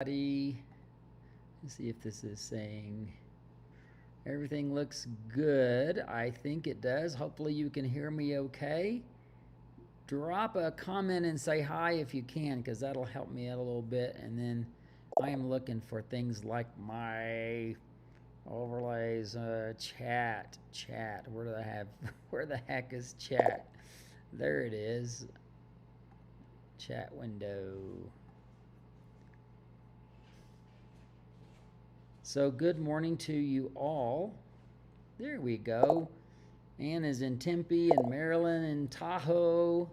Let's see if this is saying everything looks good. I think it does. Hopefully you can hear me okay. Drop a comment and say hi if you can, because that'll help me out a little bit. And then I am looking for things like my overlays, chat. Where do I have? Where the heck is chat? There it is. Chat window. So good morning to you all. There we go. Ann is in Tempe and Maryland and Tahoe.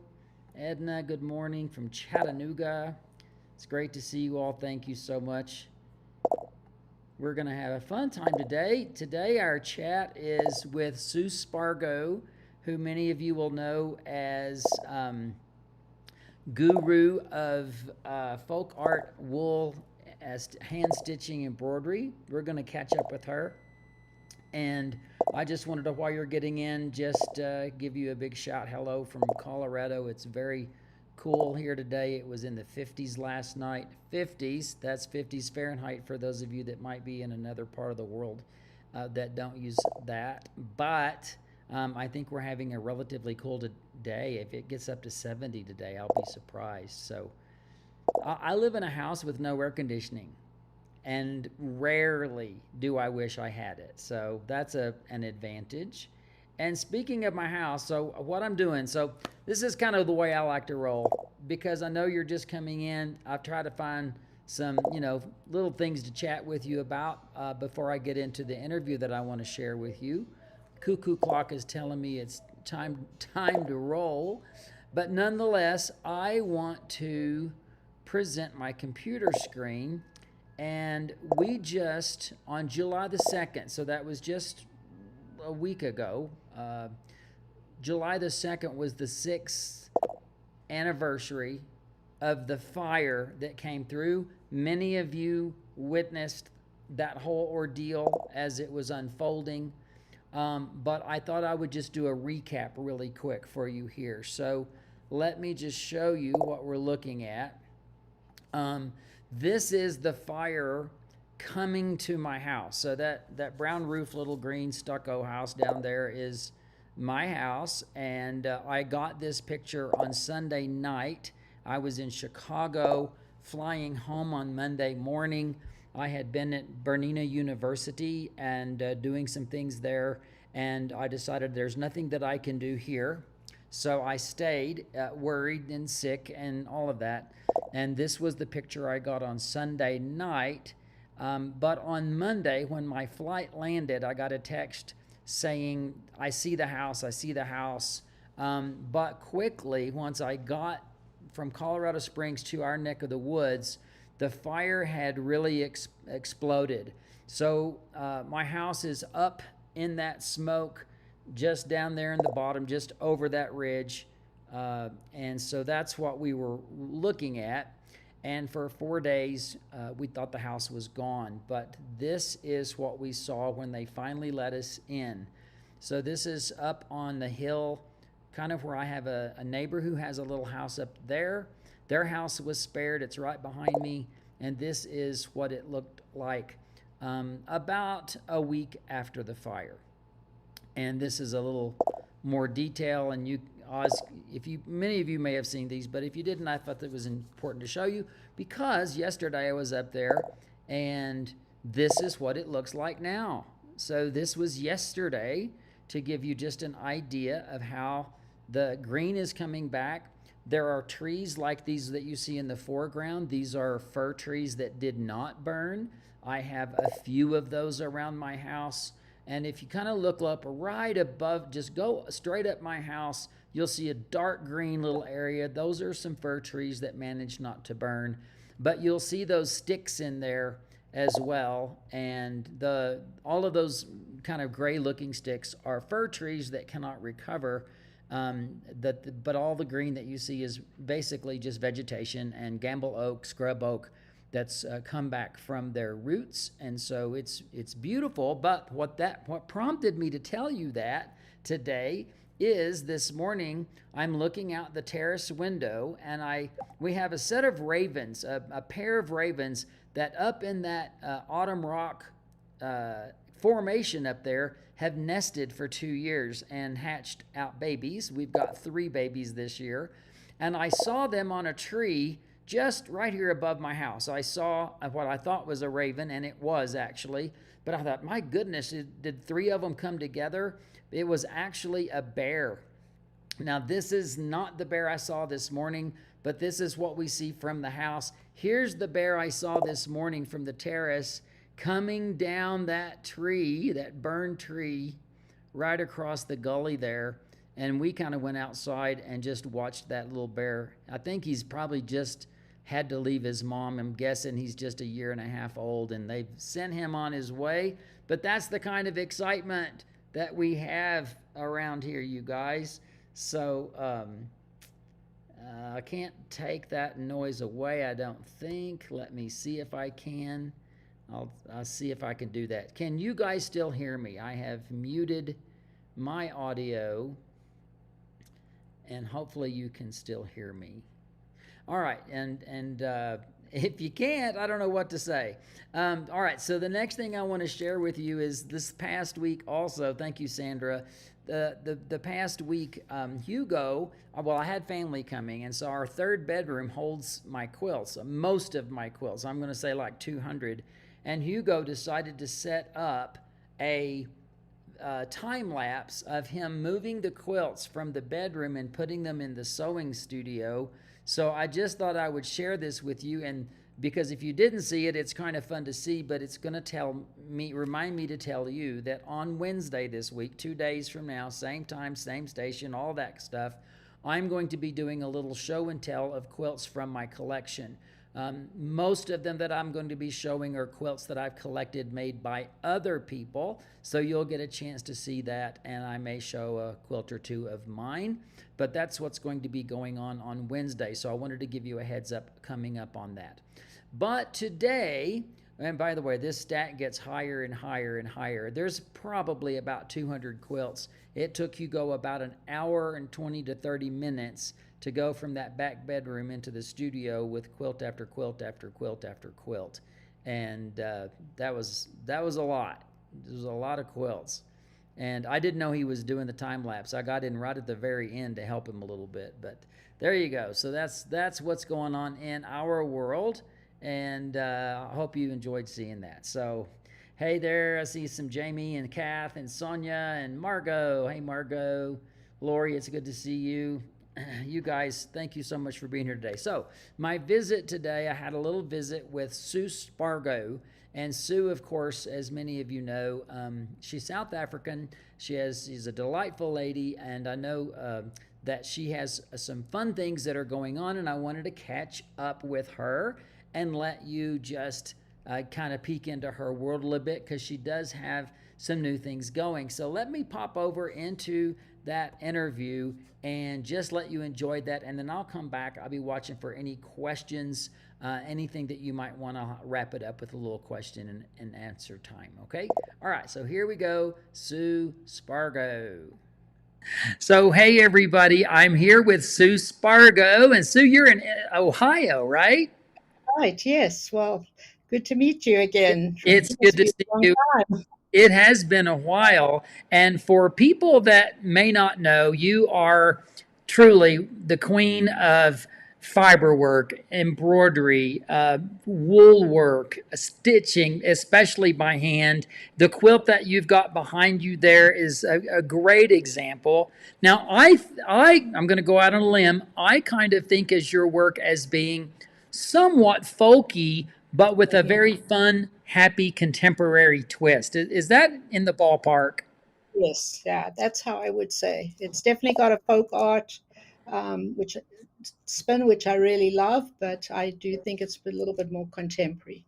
Edna, good morning from Chattanooga. It's great to see you all. Thank you so much. We're going to have a fun time today. Today our chat is with Sue Spargo, who many of you will know as guru of folk art, wool, as hand stitching, embroidery. We're going to catch up with her. And I just wanted to, while you're getting in, just give you a big shout hello from Colorado. It's very cool here today. It was in the 50s last night. 50s, that's 50s Fahrenheit for those of you that might be in another part of the world that don't use that. But I think we're having a relatively cool day. If it gets up to 70 today, I'll be surprised. So I live in a house with no air conditioning, and rarely do I wish I had it. So that's an advantage. And speaking of my house, so what I'm doing, so this is kind of the way I like to roll, because I know you're just coming in. I've tried to find some, little things to chat with you about before I get into the interview that I want to share with you. Cuckoo clock is telling me it's time to roll. But nonetheless, I want to present my computer screen. And we just, on July the 2nd, so that was just a week ago, July the 2nd was the 6th anniversary of the fire that came through. Many of you witnessed that whole ordeal as it was unfolding. But I thought I would just do a recap really quick for you here. So let me just show you what we're looking at. This is the fire coming to my house. So that brown roof, little green stucco house down there is my house. And I got this picture on Sunday night. I was in Chicago, flying home on Monday morning. I had been at Bernina University and doing some things there. And I decided there's nothing that I can do here. So I stayed worried and sick and all of that. And this was the picture I got on Sunday night. But on Monday, when my flight landed, I got a text saying, I see the house. But quickly, once I got from Colorado Springs to our neck of the woods, the fire had really exploded. So my house is up in that smoke, just down there in the bottom, just over that ridge. And so that's what we were looking at. And for 4 days, we thought the house was gone. But this is what we saw when they finally let us in. So this is up on the hill, kind of where I have a neighbor who has a little house up there. Their house was spared. It's right behind me. And this is what it looked like about a week after the fire. And this is a little more detail, and many of you may have seen these, but if you didn't, I thought that was important to show you, because yesterday I was up there and this is what it looks like now. So this was yesterday, to give you just an idea of how the green is coming back. There are trees like these that you see in the foreground. These are fir trees that did not burn. I have a few of those around my house. And if you kind of look up right above, just go straight up my house, you'll see a dark green little area. Those are some fir trees that managed not to burn. But you'll see those sticks in there as well. And all of those kind of gray looking sticks are fir trees that cannot recover. But all the green that you see is basically just vegetation and gamble oak, scrub oak that's come back from their roots. And so it's beautiful. But what prompted me to tell you that today is this morning I'm looking out the terrace window, and we have a set of ravens, a pair of ravens that up in that autumn rock formation up there have nested for 2 years and hatched out babies. We've got 3 babies this year. And I saw them on a tree just right here above my house. I saw what I thought was a raven, and it was actually. But I thought, my goodness, did 3 of them come together? It was actually a bear. Now, this is not the bear I saw this morning, but this is what we see from the house. Here's the bear I saw this morning from the terrace coming down that tree, that burned tree, right across the gully there. And we kind of went outside and just watched that little bear. I think he's probably just had to leave his mom. I'm guessing he's just a year and a half old, and they've sent him on his way. But that's the kind of excitement that we have around here, you guys. So I can't take that noise away, I don't think. Let me see if I can. I'll see if I can do that. Can you guys still hear me? I have muted my audio, and hopefully you can still hear me. All right, and if you can't, I don't know what to say. All right, so the next thing I want to share with you is this past week also. Thank you, Sandra. The past week, Hugo, well, I had family coming, and so our 3rd bedroom holds my quilts, most of my quilts. I'm going to say like 200. And Hugo decided to set up a time lapse of him moving the quilts from the bedroom and putting them in the sewing studio. So I just thought I would share this with you, and because if you didn't see it, it's kind of fun to see, but it's going to remind me to tell you that on Wednesday this week, 2 days from now, same time, same station, all that stuff, I'm going to be doing a little show and tell of quilts from my collection. Most of them that I'm going to be showing are quilts that I've collected made by other people, so you'll get a chance to see that, and I may show a quilt or 2 of mine, but that's what's going to be going on Wednesday, so I wanted to give you a heads up coming up on that. But today, and by the way, this stat gets higher and higher and higher. There's probably about 200 quilts. It took Hugo about an hour and 20 to 30 minutes to go from that back bedroom into the studio with quilt after quilt after quilt after quilt. And that was a lot. There was a lot of quilts. And I didn't know he was doing the time lapse. I got in right at the very end to help him a little bit. But there you go. So that's what's going on in our world. And I hope you enjoyed seeing that. So, hey there, I see some Jamie and Kath and Sonia and Margot. Hey, Margot. Lori, it's good to see you. You guys, thank you so much for being here today. So, my visit today, I had a little visit with Sue Spargo. And Sue, of course, as many of you know, she's South African. She's a delightful lady, and I know that she has some fun things that are going on, and I wanted to catch up with her and let you just kind of peek into her world a little bit, because she does have some new things going. So let me pop over into that interview and just let you enjoy that, and then I'll come back. I'll be watching for any questions, anything that you might want to wrap it up with a little question and answer time, okay? All right, so here we go, Sue Spargo. So, hey, everybody, I'm here with Sue Spargo, and Sue, you're in Ohio, right? Right, yes. Well, good to meet you again. It's It must good to be see a long you. time. It has been a while. And for people that may not know, you are truly the queen of fiber work, embroidery, wool work, stitching, especially by hand. The quilt that you've got behind you there is a great example. Now, I'm going to go out on a limb. I kind of think as your work as being somewhat folky, but with a very fun, happy contemporary twist. Is that in the ballpark? Yes, yeah, that's how I would say. It's definitely got a folk art, which spin, which I really love, but I do think it's a little bit more contemporary.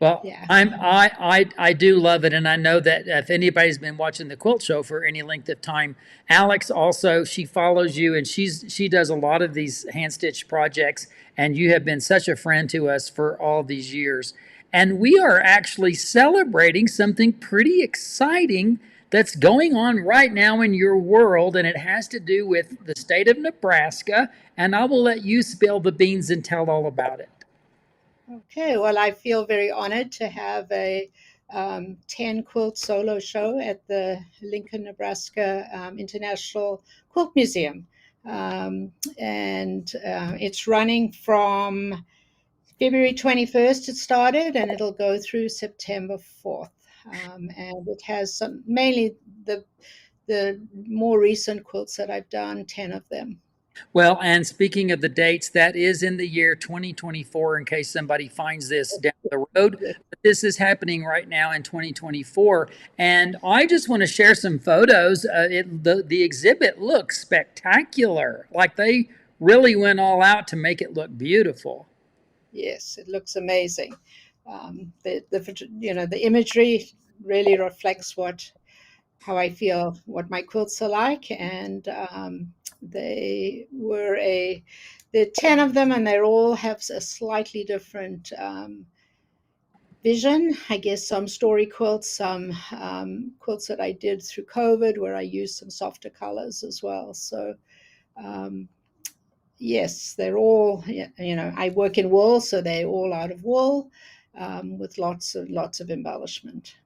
Well, Yeah. I do love it, and I know that if anybody's been watching the Quilt Show for any length of time, Alex also, she follows you, and she does a lot of these hand stitch projects, and you have been such a friend to us for all these years. And we are actually celebrating something pretty exciting that's going on right now in your world, and it has to do with the state of Nebraska. And I will let you spill the beans and tell all about it. Okay, well, I feel very honored to have a 10 quilt solo show at the Lincoln, Nebraska International Quilt Museum. And it's running from February 21st, it started, and it'll go through September 4th. And it has some, mainly the, the more recent quilts that I've done, 10 of them. Well, and speaking of the dates, that is in the year 2024, in case somebody finds this down the road. But this is happening right now in 2024. And I just want to share some photos. The exhibit looks spectacular. Like they really went all out to make it look beautiful. Yes, it looks amazing. The imagery really reflects what how I feel, what my quilts are like, and they were a there are 10 of them, and they all have a slightly different vision. I guess some story quilts, some quilts that I did through COVID, where I used some softer colors as well. So um, yes, they're all, I work in wool, so they're all out of wool with lots of embellishment.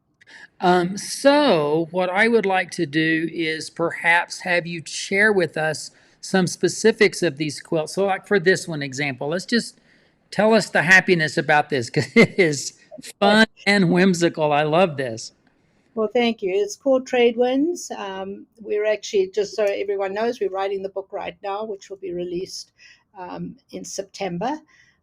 So, what I would like to do is perhaps have you share with us some specifics of these quilts. So, like for this one example, let's just tell us the happiness about this because it is fun and whimsical. I love this. Well, thank you. It's called Trade Winds. We're actually, just so everyone knows, we're writing the book right now, which will be released in September.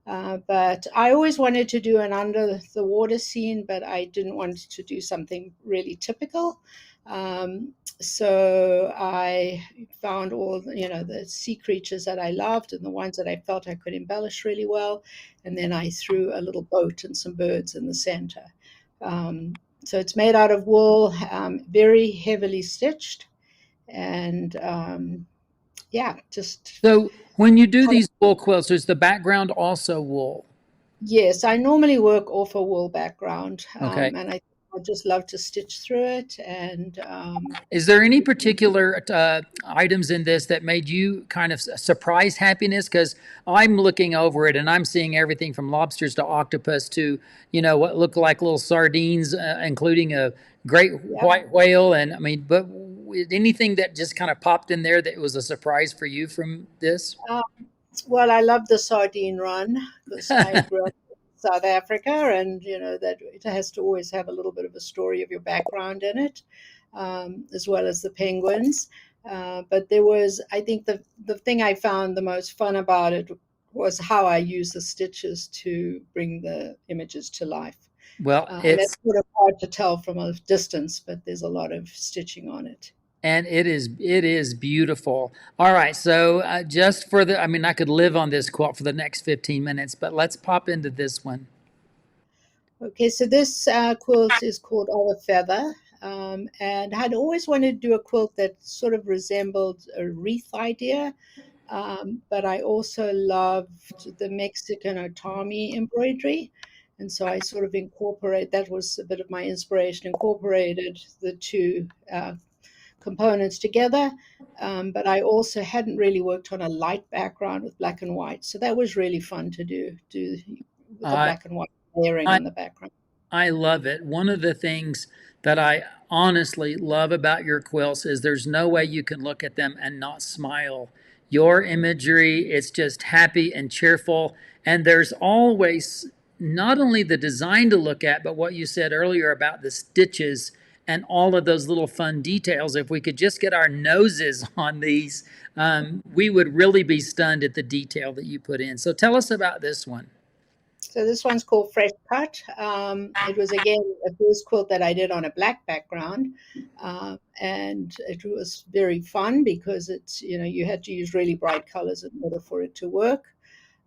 But I always wanted to do an under the water scene, but I didn't want to do something really typical. So I found all the sea creatures that I loved and the ones that I felt I could embellish really well, and then I threw a little boat and some birds in the center. So it's made out of wool, very heavily stitched, and yeah, just So, when you do kind of these wool quilts, is the background also wool? yes. I normally work off a wool background, Okay. and I just love to stitch through it, and Is there any particular items in this that made you kind of surprise happiness? Because I'm looking over it and I'm seeing everything from lobsters to octopus to, what look like little sardines, including a great yeah. white whale. And I mean, but anything that just kind of popped in there that was a surprise for you from this? Uh, well, I love the sardine run because I grew up in South Africa, and that it has to always have a little bit of a story of your background in it, as well as the penguins. But there was, I think, the thing I found the most fun about it was how I use the stitches to bring the images to life. Well, And that's it's sort of hard to tell from a distance, but there's a lot of stitching on it. and it is beautiful. All right, so just for the, I mean, I could live on this quilt for the next 15 minutes, but let's pop into this one. Okay, so this quilt is called Of a Feather, and I'd always wanted to do a quilt that sort of resembled a wreath idea, but I also loved the Mexican otami embroidery, and so I sort of that was a bit of my inspiration, incorporated the two components together. But I also hadn't really worked on a light background with black and white, so that was really fun to do with the I black and white layering I on the background. I love it. One of the things that I honestly love about your quilts is there's no way you can look at them and not smile. Your imagery, it's just happy and cheerful. And there's always not only the design to look at, but what you said earlier about the stitches and all of those little fun details. If we could just get our noses on these, we would really be stunned at the detail that you put in. So tell us about this one. So this one's called Fresh Cut. It was again a first quilt that I did on a black background, and it was very fun because it's you had to use really bright colors in order for it to work.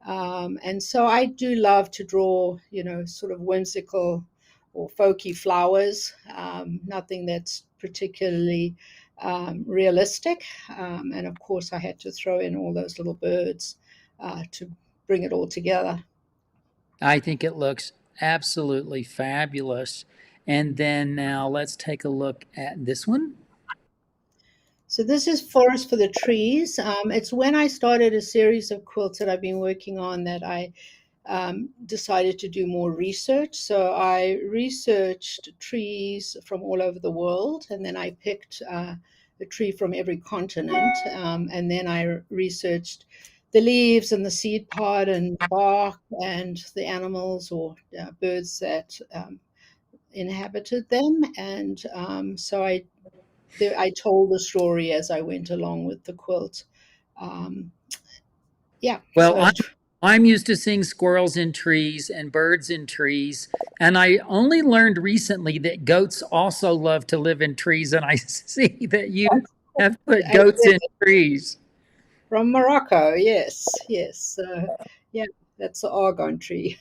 And so I do love to draw, sort of whimsical or folky flowers. Nothing that's particularly realistic. And of course, I had to throw in all those little birds to bring it all together. I think it looks absolutely fabulous. And then now let's take a look at this one. So this is Forest for the Trees. It's when I started a series of quilts that I've been working on that I decided to do more research. So I researched trees from all over the world, and then I picked a tree from every continent, and then I researched the leaves and the seed pod and the bark and the animals or birds that inhabited them. And I told the story as I went along with the quilt. Um, yeah, Well, so I'm used to seeing squirrels in trees and birds in trees, and I only learned recently that goats also love to live in trees, and I see that you have put I goats did in trees. from Morocco. Yes, yes. Yeah, that's the argon tree.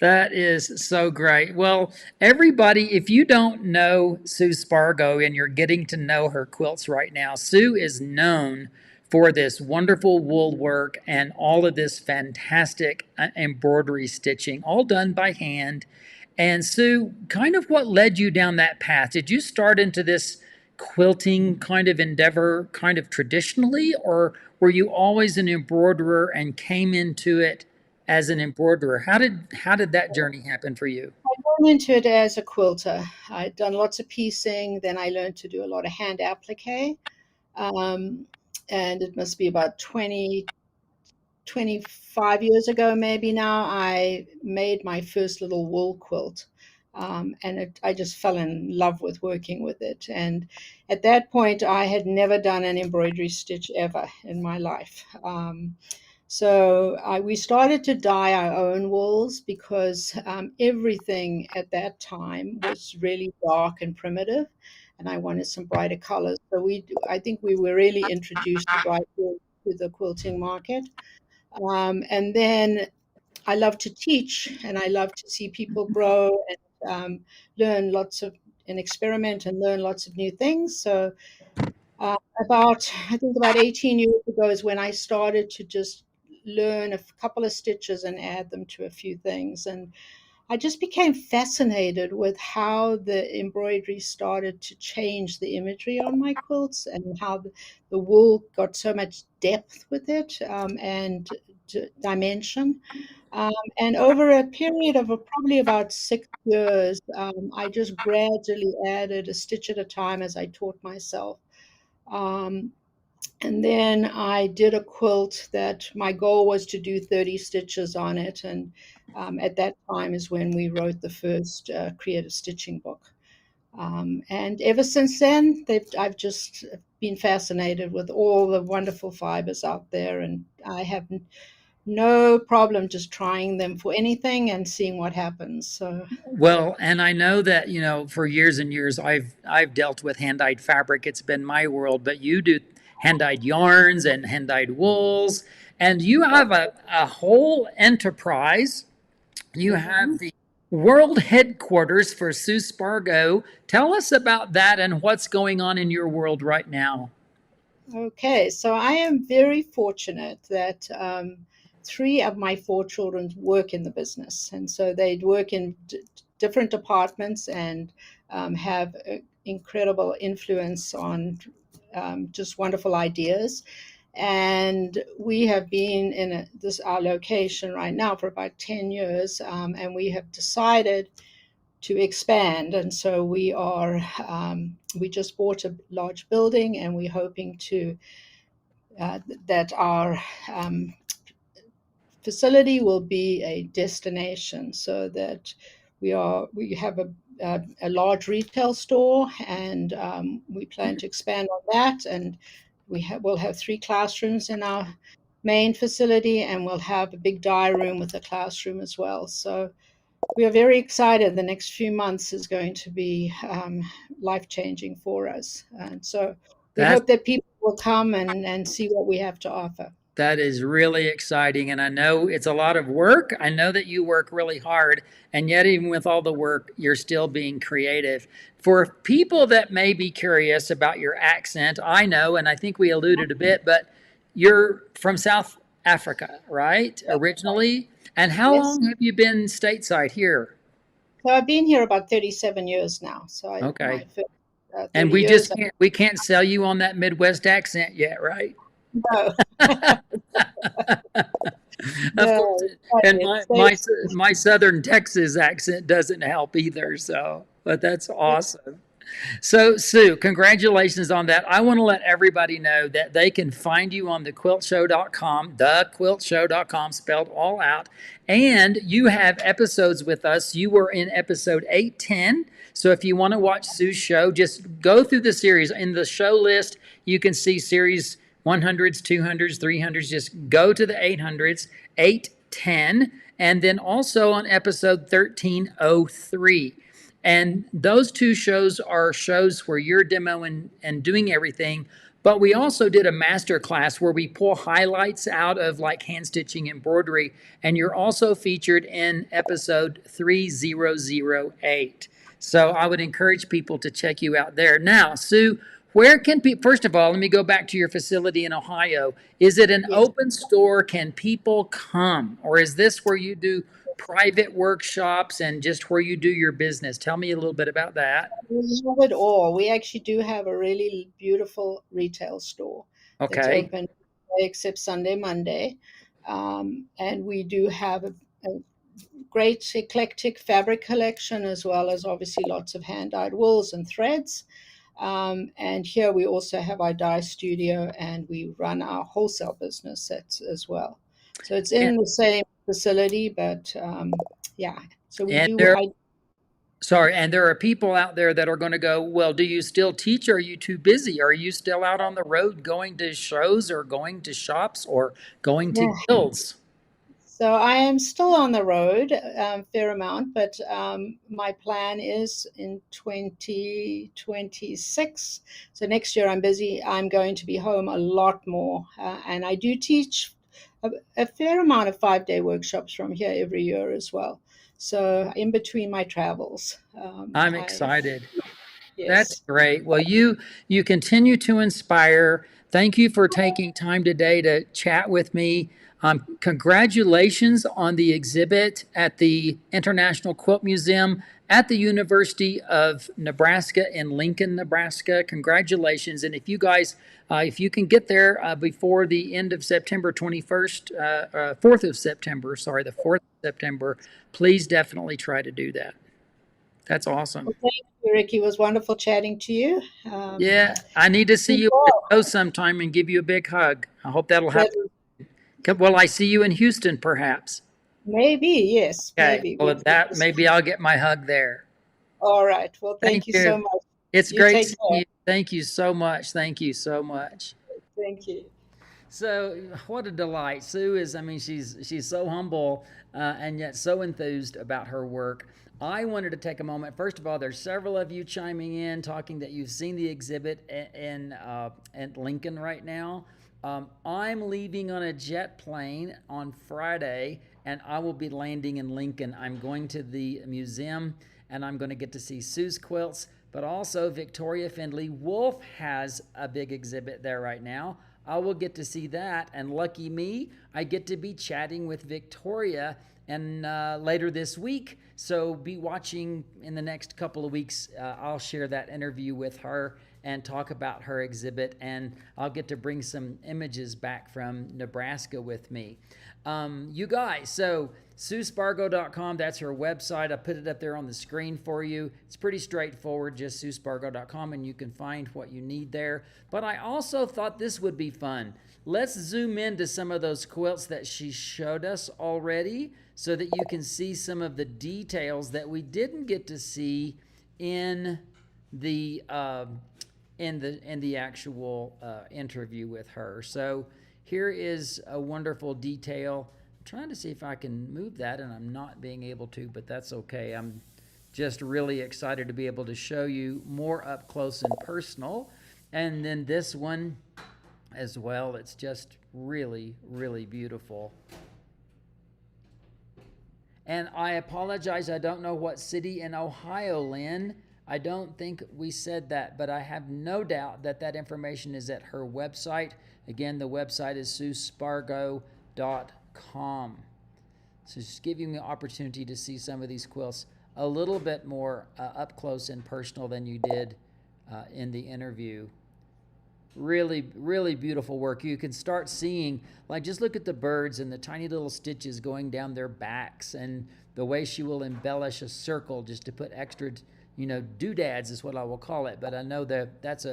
That is so great. Well, everybody, if you don't know Sue Spargo and you're getting to know her quilts right now, Sue is known for this wonderful wool work and all of this fantastic embroidery stitching, all done by hand. And Sue, kind of what led you down that path? Did you start into this quilting kind of endeavor kind of traditionally, or were you always an embroiderer and came into it as an embroiderer? How did that journey happen for you? I went into it as a quilter. I'd done lots of piecing. Then I learned to do a lot of hand applique. Um, and it must be about 25 years ago, maybe now, I made my first little wool quilt. I just fell in love with working with it. And at that point, I had never done an embroidery stitch ever in my life. We started to dye our own wools because everything at that time was really dark and primitive, and I wanted some brighter colors. I think we were really introduced to bright wool to the quilting market. And then I love to teach, and I love to see people grow and learn lots of and experiment and learn lots of new things. I think about 18 years ago is when I started to just learn a couple of stitches and add them to a few things. And I just became fascinated with how the embroidery started to change the imagery on my quilts and how the wool got so much depth with it and dimension. And over a period of probably about 6 years, I just gradually added a stitch at a time as I taught myself. Um, and then I did a quilt that my goal was to do 30 stitches on it. And at that time is when we wrote the first creative stitching book. And ever since then, I've just been fascinated with all the wonderful fibers out there. And I have no problem just trying them for anything and seeing what happens. So, Well, and I know that, for years and years I've dealt with hand-dyed fabric. It's been my world, but you do hand-dyed yarns and hand-dyed wools, and you have a whole enterprise. You have mhm. the world headquarters for Sue Spargo. Tell us about that and what's going on in your world right now. Okay, so I am very fortunate that three of my four children work in the business, and so they work in different departments and have incredible influence on just wonderful ideas. And we have been in this our location right now for about 10 years, and we have decided to expand. And so we just bought a large building, and we're hoping to that our um, facility will be a destination, so that we have a large retail store, and we plan to expand on that. And we'll have three classrooms in our main facility, and we'll have a big dye room with a classroom as well. So we are very excited. The next few months is going to be life changing for us. And so we That's hope that people will come and see what we have to offer. That is really exciting. And I know it's a lot of work. I know that you work really hard. And yet, even with all the work, you're still being creative. For people that may be curious about your accent, I know, and I think we alluded a bit, but you're from South Africa, right? Originally. And how Yes. long have you been stateside here? So I've been here about 37 years now. Okay. My first And 30 we years. just can't sell you on that Midwest accent yet, right? No. Of course, No, it's funny. and It my Southern Texas accent doesn't help either. So, but that's awesome. So, Sue, congratulations on that. I want to let everybody know that they can find you on thequiltshow.com, thequiltshow.com, spelled all out. And you have episodes with us. You were in episode 810. So, if you want to watch Sue's show, just go through the series. In the show list, you can see series 100s, 200s, 300s. Just go to the 800s, 810. And then also on episode 1303. And those two shows are shows where you're demoing and doing everything. But we also did a master class where we pull highlights out of like hand stitching embroidery. And you're also featured in episode 3008. So I would encourage people to check you out there. Now, Sue, where can people, first of all, let me go back to your facility in Ohio. Is it an yes. open store? Can people come? Or is this where you do private workshops and just where you do your business? Tell me a little bit about that. We have it all. We actually do have a really beautiful retail store that's Okay. open except Sunday, Monday. And we do have a great eclectic fabric collection as well as obviously lots of hand dyed wools and threads. And here we also have our dye studio and we run our wholesale business as well. So it's And, in the same facility, but yeah. So we and do. there, sorry, and there are people out there that are going to go, well, do you still teach? Or are you too busy? Are you still out on the road going to shows or going to shops or going to Yeah. guilds? So I am still on the road fair amount, but my plan is in 2026. So next year I'm busy. I'm going to be home a lot more, and I do teach a fair amount of 5-day workshops from here every year as well. So in between my travels, I'm I excited. That's yes. great. Well, you continue to inspire. Thank you for taking time today to chat with me. Congratulations on the exhibit at the International Quilt Museum at the University of Nebraska in Lincoln, Nebraska. Congratulations. And if you guys, if you can get there before the end of September 21st, 4th of September, sorry, the 4th of September, please definitely try to do that. That's awesome. Well, thank you, Ricky. It was wonderful chatting to you. Yeah, I need to see Keep you at well. a show sometime and give you a big hug. I hope that'll That happen. Well, I see you in Houston, perhaps. maybe yes, Okay. maybe Well, we at could that just. maybe I'll get my hug there. All right. Well, Thank thank you so you. much. It's You great take seeing care. you. Thank you so much. Thank you so much. Thank you. So what a delight. Sue is, I mean, she's so humble and yet so enthused about her work. I wanted to take a moment. First of all, there's several of you chiming in, talking that you've seen the exhibit in Lincoln right now. I'm leaving on a jet plane on Friday, and I will be landing in Lincoln. I'm going to the museum, and I'm going to get to see Sue's quilts, but also Victoria Findlay Wolf has a big exhibit there right now. I will get to see that, and lucky me, I get to be chatting with Victoria and later this week. So be watching in the next couple of weeks. I'll share that interview with her and talk about her exhibit, and I'll get to bring some images back from Nebraska with me. You guys, so SueSpargo.com, that's her website. I put it up there on the screen for you. It's pretty straightforward, just SueSpargo.com, and you can find what you need there. But I also thought this would be fun. Let's zoom into some of those quilts that she showed us already so that you can see some of the details that we didn't get to see in the in the actual interview with her. So here is a wonderful detail. I'm trying to see if I can move that, and I'm not being able to, but that's okay. I'm just really excited to be able to show you more up close and personal. And then this one as well. It's just really, really beautiful. And I apologize, I don't know what city in Ohio, Lynn. I don't think we said that, but I have no doubt that that information is at her website. Again, the website is SueSpargo.com. So just giving you the opportunity to see some of these quilts a little bit more up close and personal than you did in the interview. Really, really beautiful work. You can start seeing, like, just look at the birds and the tiny little stitches going down their backs, and the way she will embellish a circle just to put extra, doodads is what I will call it. But I know that that's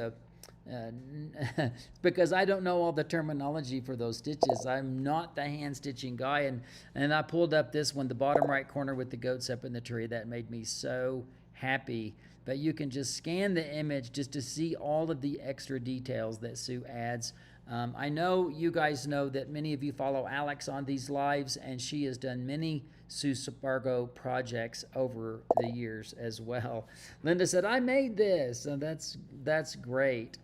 because I don't know all the terminology for those stitches. I'm not the hand stitching guy, and I pulled up this one, the bottom right corner with the goats up in the tree. That made me so happy. But you can just scan the image just to see all of the extra details that Sue adds. I know you guys know that many of you follow Alex on these lives, and she has done many Sue Spargo projects over the years as well. Linda said, "I made this," and that's great.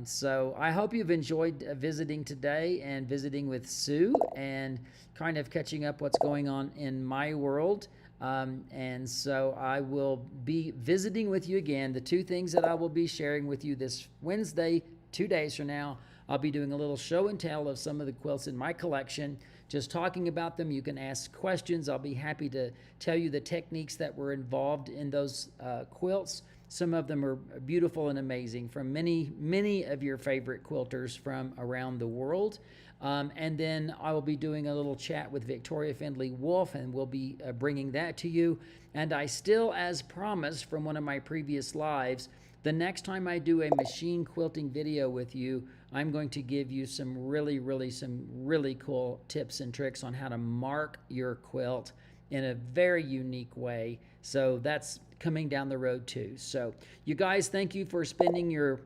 So I hope you've enjoyed visiting today and visiting with Sue and kind of catching up what's going on in my world. And so I will be visiting with you again. The two things that I will be sharing with you this Wednesday, 2 days from now, I'll be doing a little show and tell of some of the quilts in my collection, just talking about them. You can ask questions. I'll be happy to tell you the techniques that were involved in those quilts. Some of them are beautiful and amazing from many of your favorite quilters from around the world. And then I will be doing a little chat with Victoria Findlay Wolf, and we'll be bringing that to you. And I still, as promised from one of my previous lives, the next time I do a machine quilting video with you, I'm going to give you some really cool tips and tricks on how to mark your quilt in a very unique way. So that's coming down the road too. So you guys, thank you for spending your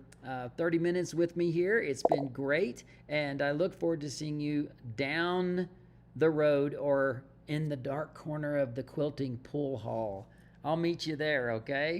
30 minutes with me here. It's been great, and I look forward to seeing you down the road or in the dark corner of the quilting pool hall. I'll meet you there, okay?